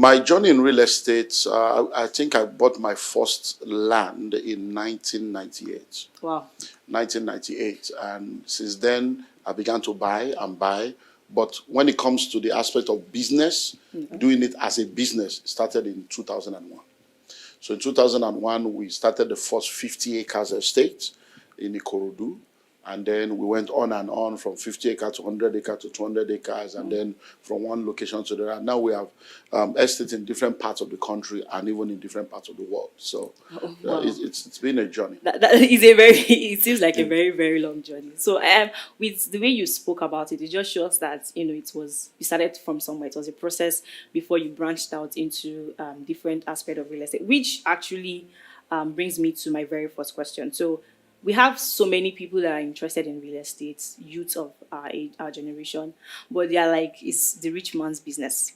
My journey in real estate, I think I bought my first land in 1998. Wow. 1998. And since then, I began to buy and buy. But when it comes to the aspect of business, doing it as a business started in 2001. So in 2001, we started the first 50 acres estate in Ikorodu. And then we went on and on from 50 acres to 100 acres to 200 acres, and then from one location to the other. Now we have estates in different parts of the country and even in different parts of the world. So it's been a journey. That is a very, it seems like a very, very long journey. So with the way you spoke about it, it just shows that, you started from somewhere. It was a process before you branched out into different aspects of real estate, which actually brings me to my very first question. So we have so many people that are interested in real estate, youth of our generation, but they are like, it's the rich man's business.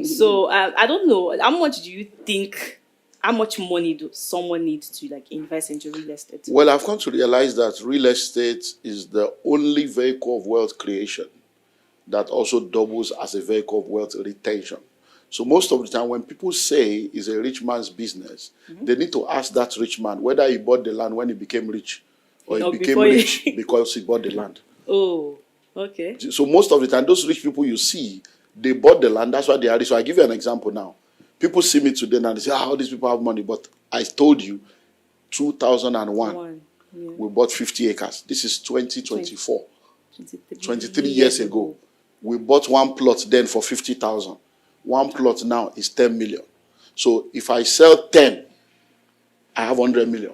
So I don't know, how much do you think, how much money do someone need to invest into real estate? Well, I've come to realize that real estate is the only vehicle of wealth creation that also doubles as a vehicle of wealth retention. So most of the time when people say it's a rich man's business, they need to ask that rich man whether he bought the land when he became rich, or he became rich because he bought the land. Oh, okay. So most of the time, those rich people you see, they bought the land. That's why they are rich. So I give you an example now. People see me today and they say, all these people have money. But I told you, 2001, we bought 50 acres. This is 2024. 23 years ago. We bought one plot then for 50,000. One plot now is 10 million. So if I sell 10, I have 100 million.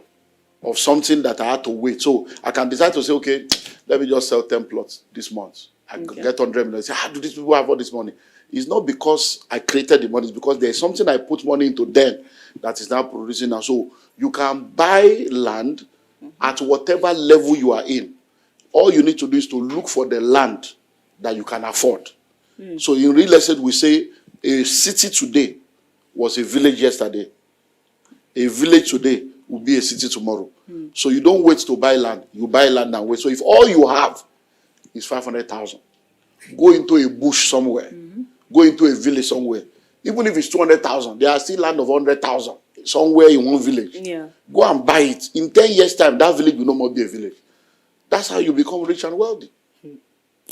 Of something that I had to wait. So I can decide to say, okay, let me just sell 10 plots this month. I get 100 million. I say, how do these people have all this money? It's not because I created the money. It's because there's something I put money into then that is now producing now. So you can buy land at whatever level you are in. All you need to do is to look for the land that you can afford. So in real estate, we say a city today was a village yesterday. A village today will be a city tomorrow. So you don't wait to buy land. You buy land and wait. So if all you have is 500,000, go into a bush somewhere. Go into a village somewhere. Even if it's 200,000, there are still land of 100,000 somewhere in one village. Yeah. Go and buy it. In 10 years' time, that village will no more be a village. That's how you become rich and wealthy.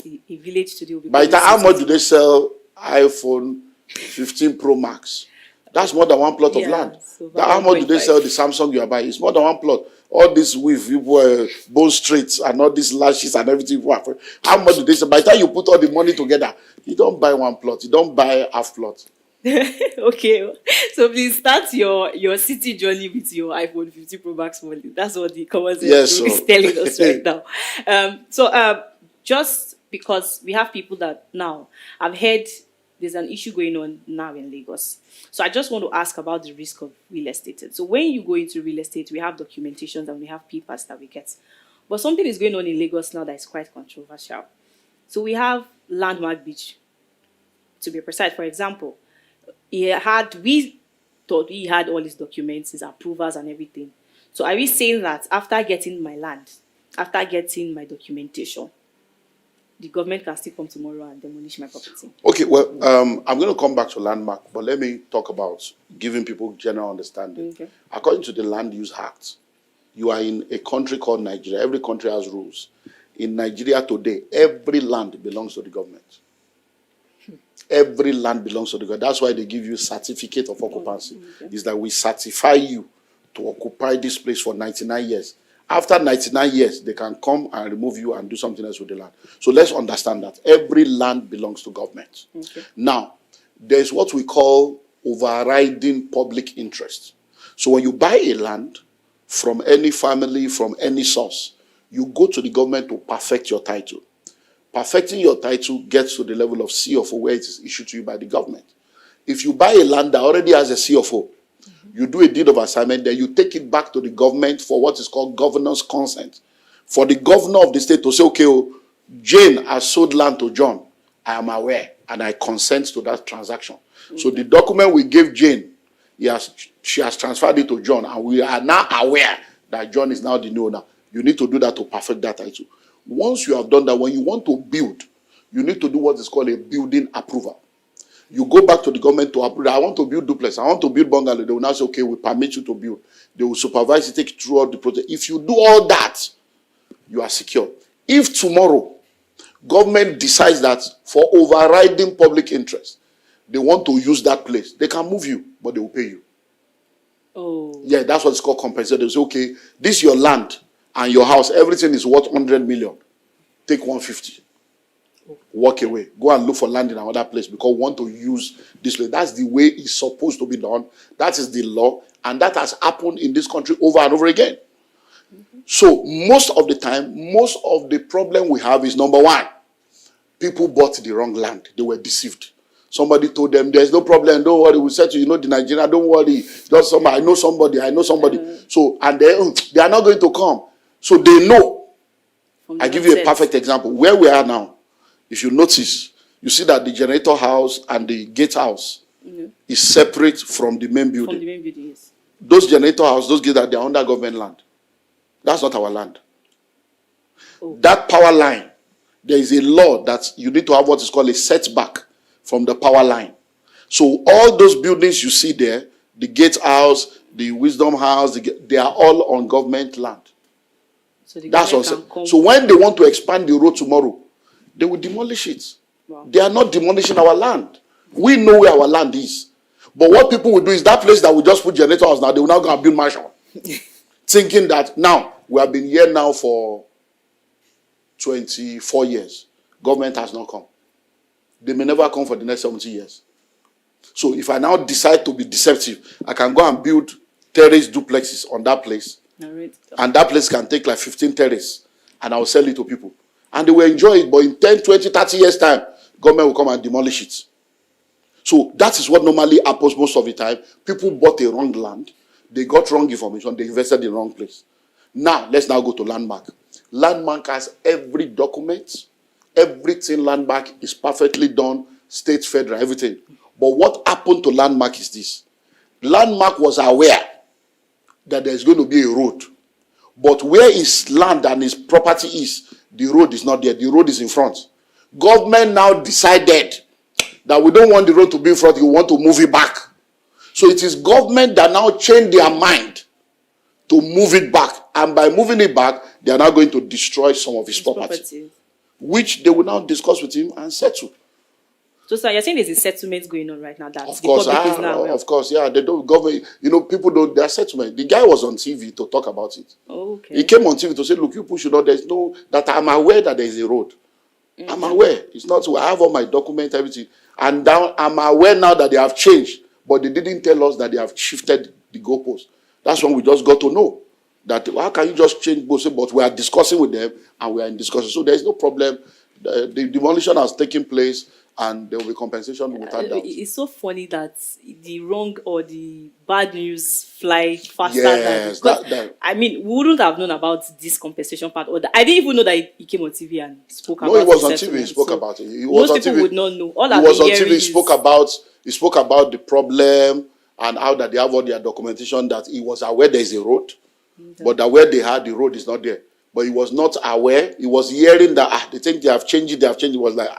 A village today will be. By the time, how much do they sell iPhone 15 Pro Max? That's more than one plot of land. So how much do they sell the Samsung you are buying? It's more than one plot. All this with bone streets and all these lashes and everything. How much do they sell? By the time you put all the money together, you don't buy one plot. You don't buy half plot. Okay. So please start your city journey with your iPhone 15 Pro Max money. That's what the common sense is telling us right now. Just because we have people that now, I've heard there's an issue going on now in Lagos. So I just want to ask about the risk of real estate. So when you go into real estate, we have documentations and we have papers that we get. But something is going on in Lagos now that is quite controversial. So we have Landmark Beach, to be precise. For example, we thought he had all his documents, his approvals and everything. So are we saying that after getting my land, after getting my documentation, the government can still come tomorrow and demolish my property? Okay, well, I'm going to come back to Landmark, but let me talk about giving people general understanding. Okay. According to the Land Use Act, you are in a country called Nigeria. Every country has rules. In Nigeria today, every land belongs to the government. Every land belongs to the government. That's why they give you certificate of occupancy. Is that we certify you to occupy this place for 99 years. After 99 years, they can come and remove you and do something else with the land. So let's understand that every land belongs to government. Okay. Now, there's what we call overriding public interest. So when you buy a land from any family, from any source, you go to the government to perfect your title. Perfecting your title gets to the level of CFO where it is issued to you by the government. If you buy a land that already has a CFO, you do a deed of assignment, then you take it back to the government for what is called governor's consent. For the governor of the state to say, okay, Jane has sold land to John. I am aware and I consent to that transaction. Okay. So the document we gave Jane, she has transferred it to John, and we are now aware that John is now the new owner. You need to do that to perfect that title. Once you have done that, when you want to build, you need to do what is called a building approval. You go back to the government to approve. I want to build duplex. I want to build bungalow. They will now say, okay, we permit you to build. They will supervise you, take you throughout the project. If you do all that, you are secure. If tomorrow government decides that for overriding public interest, they want to use that place, they can move you, but they will pay you. Oh. Yeah, that's what it's called compensation. They say, okay, this is your land and your house, everything is worth 100 million. Take 150. Walk away. Go and look for land in another place because we want to use this place. That's the way it's supposed to be done. That is the law. And that has happened in this country over and over again. So most of the time, most of the problem we have is number one, people bought the wrong land. They were deceived. Somebody told them, there's no problem, don't worry. We said to you, the Nigerian, don't worry. Just somebody, I know somebody. So, and they are not going to come. So they know. I give you a perfect example. Where we are now, if you notice, you see that the generator house and the gate house is separate from the main building. From the main building, yes. Those generator houses, those gates, they are under government land. That's not our land. Oh. That power line, there is a law that you need to have what is called a setback from the power line. So all those buildings you see there, the gate house, the wisdom house, they are all on government land. So that's what. So when they want to expand the road tomorrow, they will demolish it. Wow. They are not demolishing our land. We know where our land is. But what people will do is that place that we just put generator house now, they will now go and build mansion. Thinking that now, we have been here now for 24 years. Government has not come. They may never come for the next 70 years. So if I now decide to be deceptive, I can go and build terrace duplexes on that place. And that place can take like 15 terrace. And I will sell it to people. And they will enjoy it. But in 10, 20, 30 years time, government will come and demolish it. So that is what normally happens most of the time. People bought a wrong land. They got wrong information. They invested in the wrong place. Now, let's now go to Landmark. Landmark has every document. Everything Landmark is perfectly done. State, federal, everything. But what happened to Landmark is this. Landmark was aware that there's going to be a road. But where his land and his property is, the road is not there. The road is in front. Government now decided that we don't want the road to be in front. We want to move it back. So it is government that now changed their mind to move it back. And by moving it back, they are now going to destroy some of his property. Which they will now discuss with him and settle. So, sir, you're saying there's a settlement going on right now that of course, of course, yeah. They don't government. People don't. Their settlement. The guy was on TV to talk about it. Okay. He came on TV to say, "Look, you push it on. There's no that I'm aware that there is a road. I'm aware. It's not. I have all my documents, everything, and now I'm aware now that they have changed, but they didn't tell us that they have shifted the goalpost. That's when we just got to know that. How can you just change goalpost? But we are discussing with them, and we are in discussion. So there is no problem. The demolition has taken place. And there will be compensation without doubt. It's so funny that the wrong or the bad news fly faster than... I mean, we wouldn't have known about this compensation part. I didn't even know that he came on TV and spoke about it. No, he was on TV. He spoke about it. Most people would not know. He was on TV. He spoke about the problem and how that they have all their documentation that he was aware there is a road, but that where they had the road is not there. But he was not aware. He was hearing that they think they have changed it. They have changed it. He was like...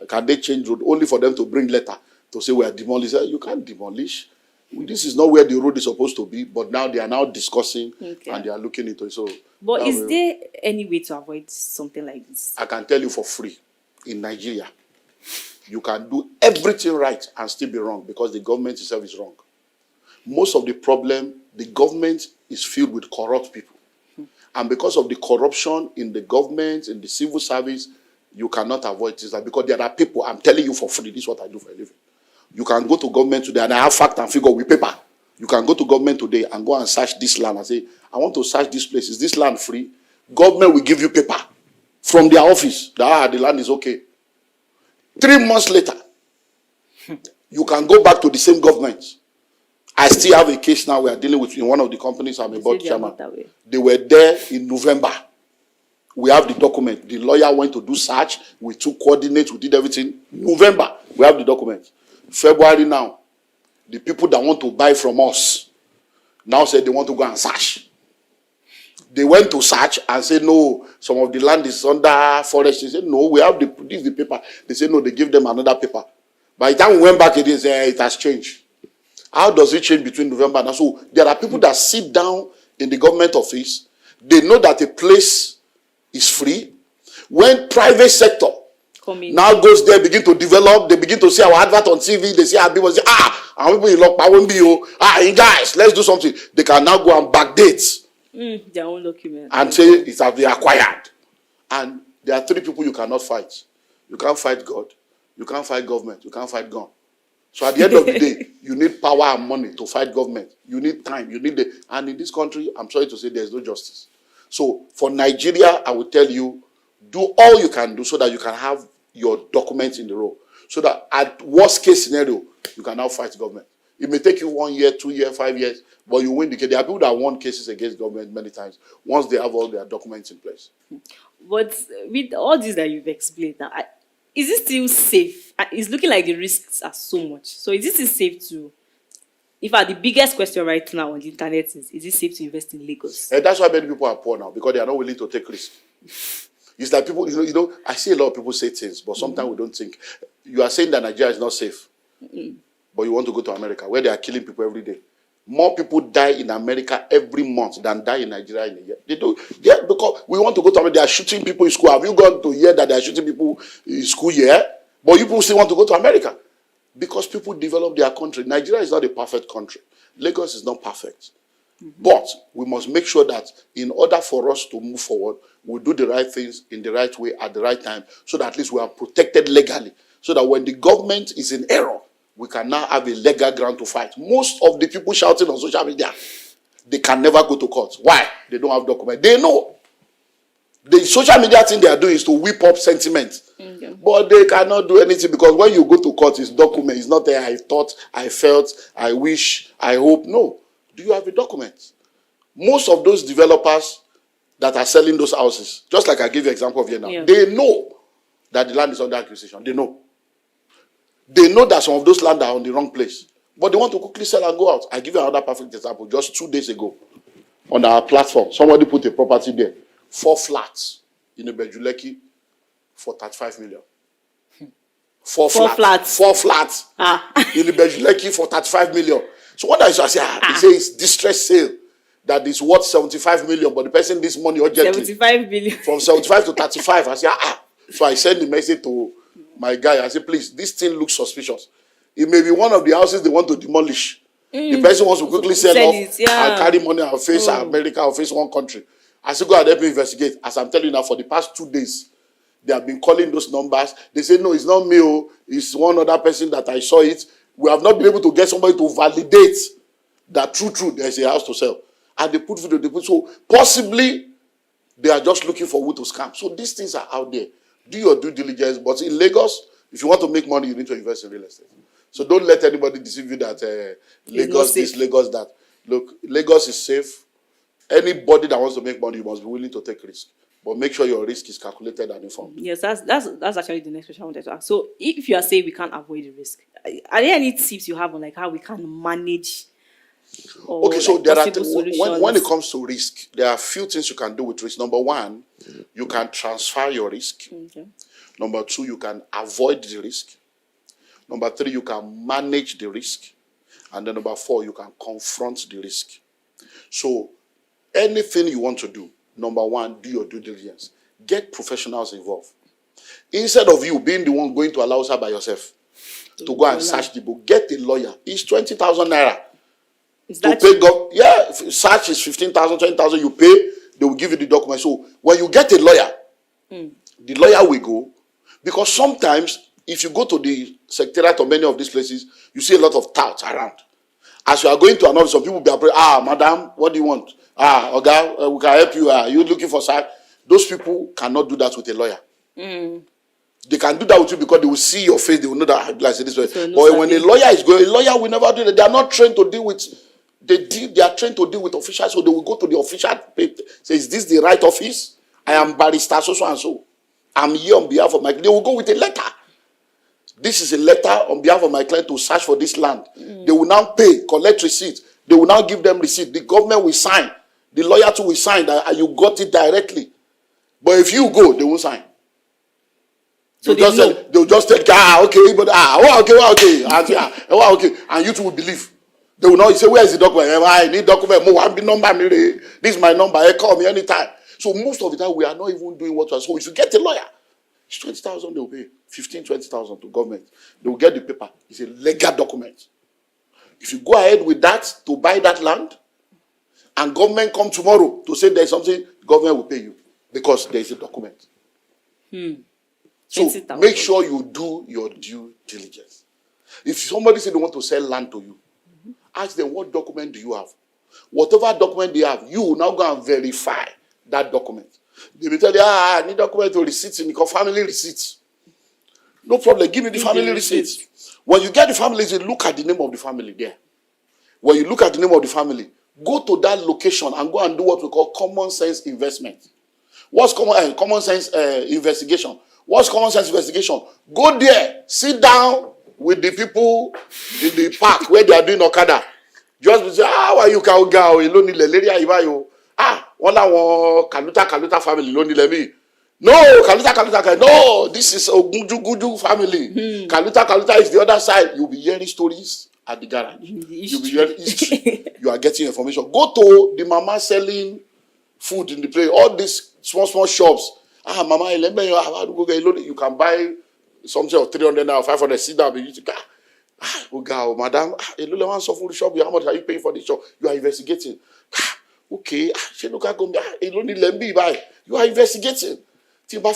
Can they change road? Only for them to bring letter to say we are demolishing. You can't demolish. This is not where the road is supposed to be. But now they are now discussing and they are looking into it. So, but is there any way to avoid something like this? I can tell you for free. In Nigeria, you can do everything right and still be wrong because the government itself is wrong. Most of the problem, the government is filled with corrupt people. And because of the corruption in the government, in the civil service, you cannot avoid this because there are people, I'm telling you for free, this is what I do for a living. You can go to government today, and I have fact and figure with paper. You can go to government today and go and search this land and say, I want to search this place. Is this land free? Government will give you paper from their office that the land is okay. 3 months later, you can go back to the same government. I still have a case now we are dealing with in one of the companies I'm a board chairman. They were there in November. We have the document. The lawyer went to do search. We took coordinates. We did everything. November, we have the document. February now, the people that want to buy from us now said they want to go and search. They went to search and said, no, some of the land is under forest. They said, no, we have this is the paper. They said, no, they give them another paper. By the time we went back, it has changed. How does it change between November and now? So there are people that sit down in the government office. They know that a place is free. When private sector now goes there, begin to develop, they begin to see our advert on TV, they see our people say, and people in Lock, you guys, let's do something. They can now go and backdate their own document and say it has been acquired. And there are three people you cannot fight. You can't fight God, you can't fight government, you can't fight gun. So at the end of the day, you need power and money to fight government. You need time, and in this country, I'm sorry to say, there's no justice. So for Nigeria, I will tell you, do all you can do so that you can have your documents in the row. So that at worst case scenario, you can now fight government. It may take you 1 year, 2 years, 5 years, but you win the case. There are people that won cases against government many times once they have all their documents in place. But with all this that you've explained now, is it still safe? It's looking like the risks are so much. So is it still safe to, in fact, the biggest question right now on the internet is it safe to invest in Lagos? And that's why many people are poor now, because they are not willing to take risks. It's like people, I see a lot of people say things, but sometimes we don't think. You are saying that Nigeria is not safe, but you want to go to America, where they are killing people every day. More people die in America every month than die in Nigeria in a year. They do, yeah, because we want to go to America. They are shooting people in school. Have you gone to hear that they are shooting people in school here? But you people still want to go to America because people develop their country. Nigeria is not a perfect country. Lagos is not perfect. But we must make sure that in order for us to move forward, we do the right things in the right way at the right time, so that at least we are protected legally. So that when the government is in error, we can now have a legal ground to fight. Most of the people shouting on social media, they can never go to court. Why? They don't have documents. They know. The social media thing they are doing is to whip up sentiment. But they cannot do anything, because when you go to court, it's document. It's not there, I thought, I felt, I wish, I hope. No. Do you have a document? Most of those developers that are selling those houses, just like I gave you an example of here now, they know that the land is under acquisition. They know. They know that some of those land are on the wrong place. But they want to quickly sell and go out. I give you another perfect example. Just 2 days ago, on our platform, somebody put a property there. 4 flats in Ebejuleki for 35 million. 4 flats. 4 flats in Ebejuleki for 35 million. So what I say, they say it's distress sale that is worth 75 million, but the person needs money urgently. 75 million. From 75 to 35. I say, So I send the message to my guy. I say, please, this thing looks suspicious. It may be one of the houses they want to demolish. The person wants to quickly sell off and carry money and face America or face one country. I say, go and help me investigate. As I'm telling you now, for the past 2 days, they have been calling those numbers. They say, no, it's not me. It's one other person that I saw it. We have not been able to get somebody to validate that true, there's a house to sell. And they put video, so possibly they are just looking for who to scam. So these things are out there. Do your due diligence. But in Lagos, if you want to make money, you need to invest in real estate. So don't let anybody deceive you that Lagos this, Lagos that. Look, Lagos is safe. Anybody that wants to make money, you must be willing to take risk. But make sure your risk is calculated and informed. Yes, that's actually the next question I wanted to ask. So if you are saying we can't avoid the risk, are there any tips you have on like how we can manage? Okay, so there are when it comes to risk, there are a few things you can do with risk. Number one, you can transfer your risk. Okay. Number two, you can avoid the risk. Number three, you can manage the risk. And then number four, you can confront the risk. So anything you want to do, number one, do your due diligence. Get professionals involved. Instead of you being the one going to Alausa by yourself to go and search the book, get a lawyer. It's 20,000 naira. Is that to pay God? Yeah, search is 15,000, 20,000. You pay, they will give you the document. So when you get a lawyer, the lawyer will go, because sometimes if you go to the secretariat of many of these places, you see a lot of touts around. As you are going to an office, some people will be afraid, madam, what do you want? Okay, we can help you. You looking for side? Those people cannot do that with a lawyer. They can do that with you because they will see your face. They will know that like this way. So but when a lawyer is going, a lawyer will never do that. They are not trained to deal with. They are trained to deal with officials, so they will go to the official. Say, is this the right office? I am barrister so and so. I'm here on behalf of my. They will go with a letter. This is a letter on behalf of my client to search for this land. They will now pay, collect receipt. They will now give them receipt. The government will sign. The lawyer too will sign that you got it directly. But if you go, they won't sign. So they'll just tell, okay, but okay, and you two will believe. They will not say, where is the document? I need document. This is my number. Call me anytime. So most of the time, we are not even doing what we are. So if you get a lawyer, it's 20,000 they will pay. 15, 20,000 to government. They will get the paper. It's a legal document. If you go ahead with that to buy that land, and government come tomorrow to say there's something, government will pay you because there is a document. So make sure you do your due diligence. If somebody say they want to sell land to you, ask them, what document do you have? Whatever document they have, you will now go and verify that document. They will tell you, I need document to receipts in the family receipts. No problem, give me the family receipts. When you get the family, you look at the name of the family there. When you look at the name of the family, go to that location and go and do what we call common sense investment. What's common sense investigation? What's common sense investigation? Go there, sit down with the people in the park where they are doing Okada. Just say, how are you, Kauga? Kaluta family, No, this is Guju family. Kaluta is the other side. You'll be hearing stories at the garage. You'll be hearing history. You are getting information. Go to the mama selling food in the place. All these small shops. Mama, you can buy something of 300 now, 500. Sit down, madam. Shop. How much are you paying for this shop? You are investigating. Okay, you are investigating. Our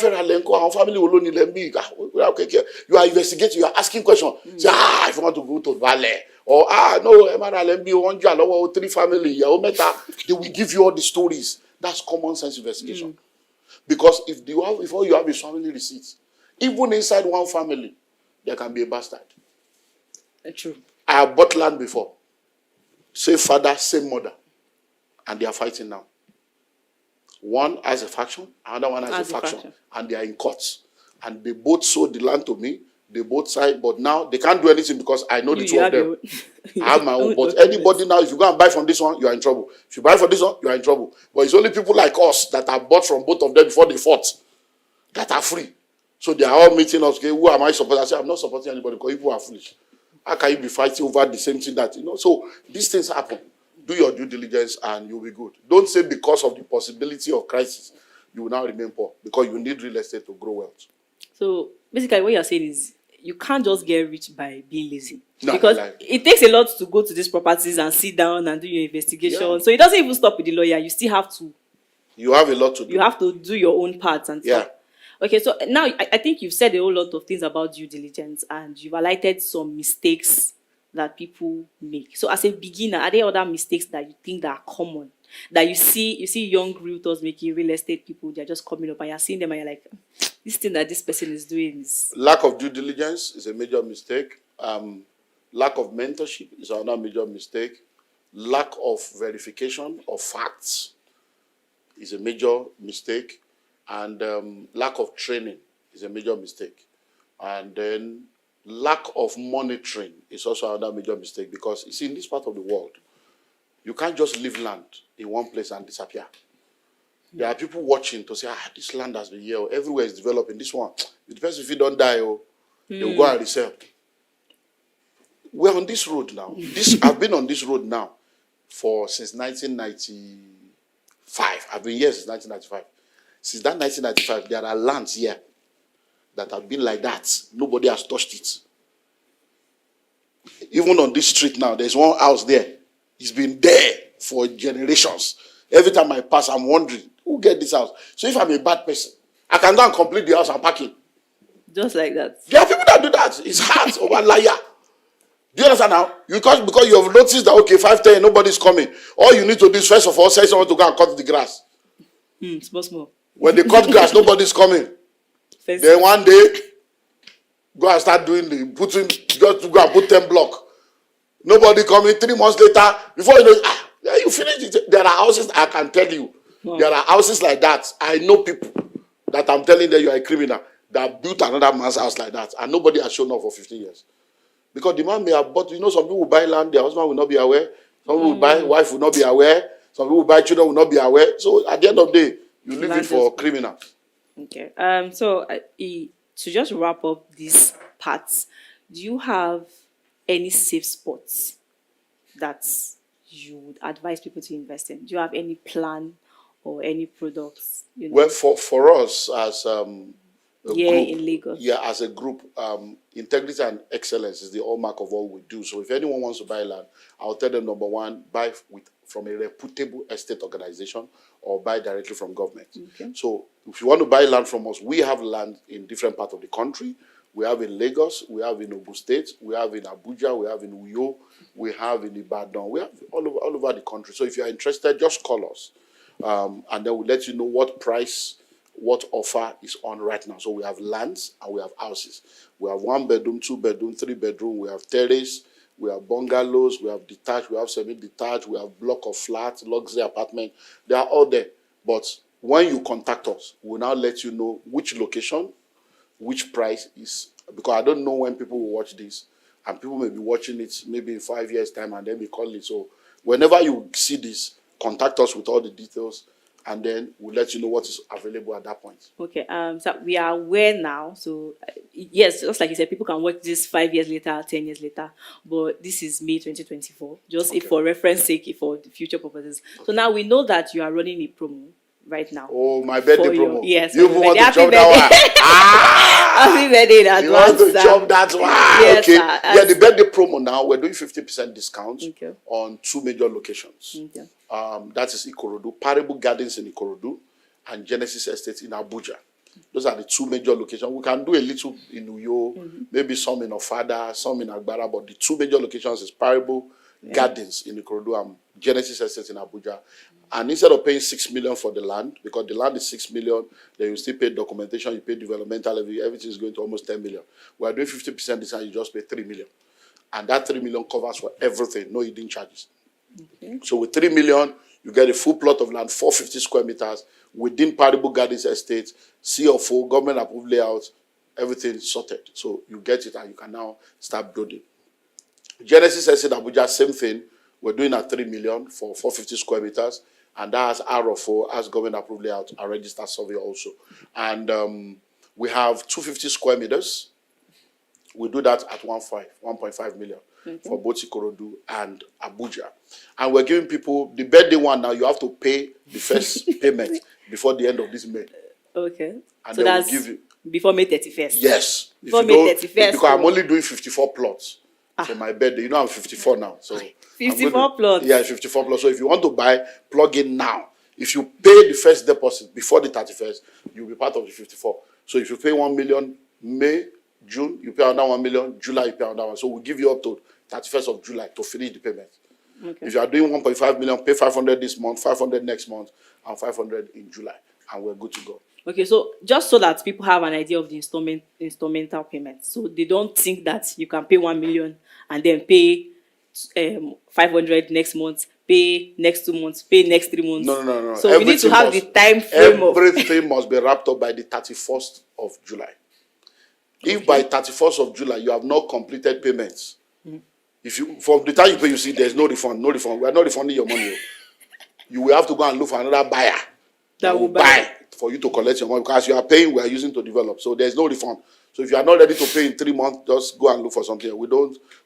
family will only you are investigating, you are asking questions. Say, if you want to go to Valley, or no, 3 family, they will give you all the stories. That's common sense investigation. Because before you have a family receipt, even inside one family, there can be a bastard. True. I have bought land before. Same father, same mother. And they are fighting now. One has a faction, another one has a faction. And they are in courts. And they both sold the land to me. They both signed, but now they can't do anything because I know the two of them. I have my own. But anybody now, if you go and buy from this one, you are in trouble. If you buy from this one, you are in trouble. But it's only people like us that have bought from both of them before they fought that are free. So they are all meeting us. Okay, who am I supporting? I say, I'm not supporting anybody because people are foolish. How can you be fighting over the same thing that, So these things happen. Do your due diligence and you'll be good. Don't say because of the possibility of crisis, you will now remain poor because you need real estate to grow wealth. So basically what you're saying is you can't just get rich by being lazy. No, because it takes a lot to go to these properties and sit down and do your investigation. Yeah. So it doesn't even stop with the lawyer. You still have to. You have a lot to do. You have to do your own part and stuff. Okay, so now I think you've said a whole lot of things about due diligence and you've highlighted some mistakes that people make. So as a beginner, are there other mistakes that you think that are common? That you see young realtors making, real estate people, they're just coming up and you're seeing them and you're like, this thing that this person is doing is... Lack of due diligence is a major mistake. Lack of mentorship is another major mistake. Lack of verification of facts is a major mistake. And lack of training is a major mistake. And then lack of monitoring is also another major mistake because you see, in this part of the world, you can't just leave land in one place and disappear. There are people watching to say, this land has been here, everywhere is developing. This one, it depends if you don't die, they will go and resell. We're on this road now. I've been on this road now since 1995. I've been here since 1995. Since that 1995, there are lands here that have been like that. Nobody has touched it. Even on this street now, there's one house there. It's been there for generations. Every time I pass, I'm wondering, who get this house? So if I'm a bad person, I can go and complete the house and park in. Just like that. There are people that do that. It's hard over liar. Do you understand now? Because you have noticed that, okay, 5:10, nobody's coming. All you need to do is, first of all, say someone to go and cut the grass. Small. When they cut grass, nobody's coming. Then one day, go and start doing just to go and put 10 block. Nobody coming. 3 months later, before you know, you finish it. There are houses, I can tell you. Wow. There are houses like that. I know people that I'm telling them you are a criminal that built another man's house like that. And nobody has shown up for 15 years. Because the man may have bought, some people will buy land, their husband will not be aware. Some people will buy, wife will not be aware. Some people will buy, children will not be aware. So at the end of the day, you leave it for criminals. Okay. So to just wrap up these parts, do you have any safe spots that you would advise people to invest in? Do you have any plan or any products? Well, for us as a group, in Lagos. Yeah, as a group, integrity and excellence is the hallmark of what we do. So if anyone wants to buy land, I'll tell them, number one, buy from a reputable estate organization or buy directly from government. Okay. So if you want to buy land from us, we have land in different parts of the country. We have in Lagos, we have in Ogun State, we have in Abuja, we have in Uyo, we have in Ibadan, we have all over the country. So if you're interested, just call us. And then we'll let you know what price, what offer is on right now. So we have lands and we have houses. We have 1 bedroom, 2 bedroom, 3 bedroom. We have terrace, we have bungalows, we have detached, we have semi-detached, we have block of flats, luxury apartment. They are all there. But when you contact us, we'll now let you know which location, which price is. Because I don't know when people will watch this. And people may be watching it maybe in 5 years' time and then we call it. So whenever you see this, contact us with all the details, and then we'll let you know what is available at that point. Okay. So we are aware now. So yes, just like you said, people can watch this 5 years later, 10 years later. But this is May 2024. Just if for reference sake, for the future purposes. Okay. So now we know that you are running a promo right now. Oh, my birthday promo. Yes. You want to chop that one? Happy birthday in advance. You want to chop that one? Yes, okay. Sir. Yeah, the birthday promo now, we're doing 50% discount on 2 major locations. Okay. That is Ikorodu, Parable Gardens in Ikorodu, and Genesis Estate in Abuja. Those are the 2 major locations. We can do a little in Uyo, maybe some in Ofada, some in Agbara, but the 2 major locations is Parable Gardens in Ikorodu and Genesis Estate in Abuja. And instead of paying 6 million for the land, because the land is 6 million, then you still pay documentation, you pay developmental, everything is going to almost 10 million. We are doing 50% discount, you just pay 3 million. And that 3 million covers for everything, no hidden charges. Okay. So with 3 million, you get a full plot of land, 450 square meters, within Parable Gardens Estate, CFO, government approved layout, everything sorted. So you get it and you can now start building. Genesis Estate Abuja, same thing. We're doing at 3 million for 450 square meters. And that has RFO, as government approved layout, and registered survey also. And we have 250 square meters. We do that at 1.5 million. For both Ikorodu and Abuja. And we're giving people the birthday one now. You have to pay the first payment before the end of this May. Okay. And so that's we'll give you, before May 31st? Yes. Before May 31st? Because I'm only doing 54 plots for my birthday. You know I'm 54 now. So 54 plots? Yeah, 54 plots. So if you want to buy, plug in now. If you pay the first deposit before the 31st, you'll be part of the 54. So if you pay 1 million May, June, you pay another 1 million, July, you pay another one. So we'll give you up to 31st of July to finish the payment. Okay. If you are doing 1.5 million, pay 500 this month, 500 next month, and 500 in July, and we're good to go. Okay, so just so that people have an idea of the instrumental payment, so they don't think that you can pay 1 million and then pay 500 next month, pay next 2 months, pay next 3 months. No. So everything we need to have the time frame. Everything must be wrapped up by the 31st of July. Okay. If by 31st of July you have not completed payments, if you from the time you pay, you see there's no refund. We are not refunding your money. You will have to go and look for another buyer that will buy for you to collect your money, because you are paying, we are using to develop. So there's no refund. So if you are not ready to pay in 3 months, just go and look for something.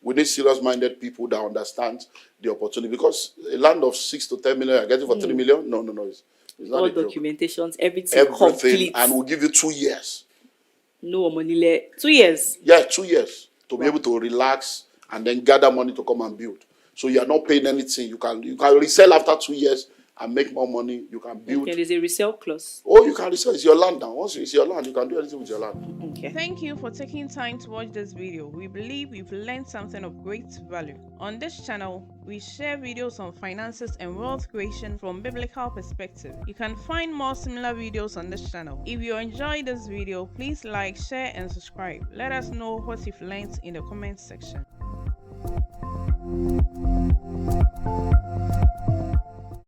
We need serious-minded people that understand the opportunity, because a land of 6 to 10 million, you're getting for 3 million. No. It's not all documentations, everything complete. And we'll give you 2 years. No money 2 years. Yeah, 2 years to be able to relax and then gather money to come and build. So you are not paying anything. You can resell after 2 years and make more money. You can build. Okay, there's a resale clause. Oh, you can resell. It's your land now. Once it's your land, you can do anything with your land. Okay. Thank you for taking time to watch this video. We believe we've learned something of great value. On this channel, we share videos on finances and wealth creation from biblical perspective. You can find more similar videos on this channel. If you enjoyed this video, please like, share, and subscribe. Let us know what you've learned in the comment section.